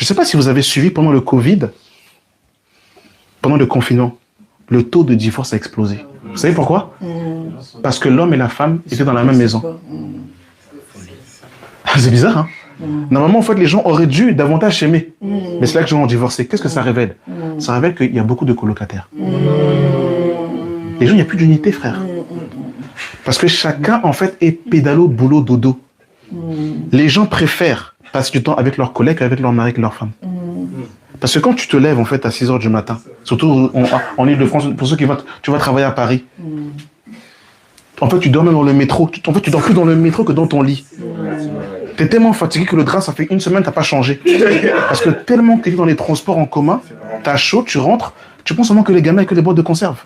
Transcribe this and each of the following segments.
ne sais pas si vous avez suivi pendant le Covid, pendant le confinement, le taux de divorce a explosé. Vous savez pourquoi? Parce que l'homme et la femme étaient dans la même maison. C'est bizarre, hein? Normalement, en fait, les gens auraient dû davantage s'aimer. Mais c'est là que les gens ont divorcé. Qu'est-ce que ça révèle? Ça révèle qu'il y a beaucoup de colocataires. Les gens, il n'y a plus d'unité, frère. Parce que chacun, en fait, est pédalo, boulot, dodo. Les gens préfèrent passer du temps avec leurs collègues qu'avec leur mari, avec leur femme. Parce que quand tu te lèves, en fait, à 6 h du matin, surtout en Ile-de-France, pour ceux qui tu vas travailler à Paris, en fait, tu dors même dans le métro. En fait, tu dors plus dans le métro que dans ton lit. Tu es tellement fatigué que le drap, ça fait une semaine, tu n'as pas changé. Parce que tellement que tu es dans les transports en commun, tu as chaud, tu rentres, tu penses seulement que les gamins et que les boîtes de conserve.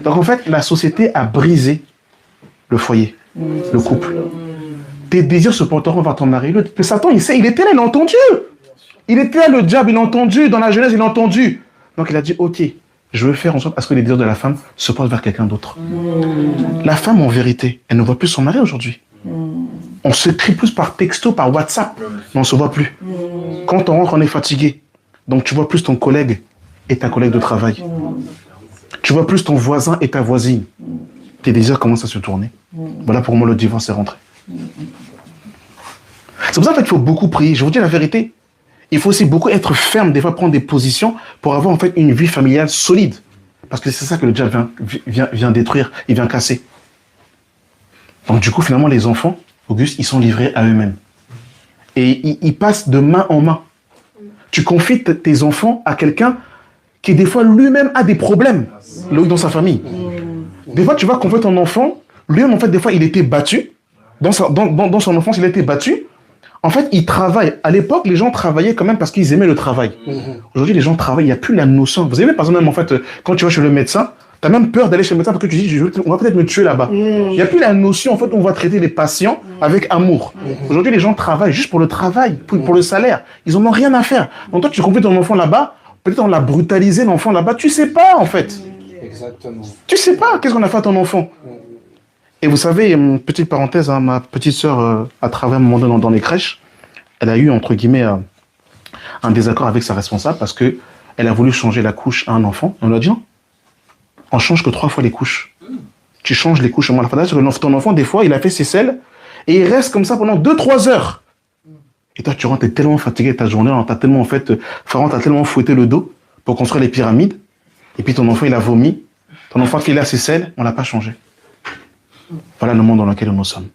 Donc en fait, la société a brisé le foyer, le couple. Tes désirs se porteront vers ton mari. Le Satan, il sait, il était là, il a entendu. Il était là, le diable, il a entendu. Dans la Genèse, il a entendu. Donc il a dit, ok, je veux faire en sorte à ce que les désirs de la femme se portent vers quelqu'un d'autre. La femme, en vérité, elle ne voit plus son mari aujourd'hui. On s'écrit plus par texto, par WhatsApp, mais on ne se voit plus. Quand on rentre, on est fatigué. Donc tu vois plus ton collègue et ta collègue de travail. Tu vois plus ton voisin et ta voisine. Tes désirs commencent à se tourner. Voilà pour moi le divorce est rentré. C'est pour ça qu'il faut beaucoup prier. Je vous dis la vérité. Il faut aussi beaucoup être ferme, des fois prendre des positions pour avoir en fait une vie familiale solide. Parce que c'est ça que le diable vient détruire, il vient casser. Donc du coup, finalement, les enfants, Auguste, ils sont livrés à eux-mêmes. Et ils passent de main en main. Tu confies tes enfants à quelqu'un qui, des fois, lui-même a des problèmes dans sa famille. Des fois, tu vas confier ton enfant, lui-même, en fait, des fois, il était battu. Dans son enfance, il a été battu. En fait, il travaille. À l'époque, les gens travaillaient quand même parce qu'ils aimaient le travail. Aujourd'hui, les gens travaillent, il n'y a plus la notion. Vous savez, par exemple, même, en fait, quand tu vas chez le médecin, tu as même peur d'aller chez le médecin parce que tu dis, on va peut-être me tuer là-bas. Il n'y a plus la notion, en fait, où on va traiter les patients avec amour. Aujourd'hui, les gens travaillent juste pour le travail, pour le salaire. Ils n'en ont rien à faire. Donc toi, tu confies ton enfant là-bas, peut-être on l'a brutalisé, l'enfant là-bas. Tu ne sais pas, en fait. Exactement. Tu ne sais pas qu'est-ce qu'on a fait à ton enfant. Et vous savez, une petite parenthèse, hein, ma petite sœur, à travers un moment donné dans les crèches, elle a eu, entre guillemets, un désaccord avec sa responsable parce qu'elle a voulu changer la couche à un enfant. On lui a dit non. On change que 3 fois les couches. Tu changes les couches. Ton enfant, des fois, il a fait ses selles et il reste comme ça pendant 2-3 heures. Et toi, tu rentres, t'es tellement fatigué de ta journée, t'as tellement, en fait, Pharaon t'a tellement fouetté le dos pour construire les pyramides. Et puis ton enfant, il a vomi. Ton enfant, qui a ses selles, on l'a pas changé. Voilà le monde dans lequel nous sommes.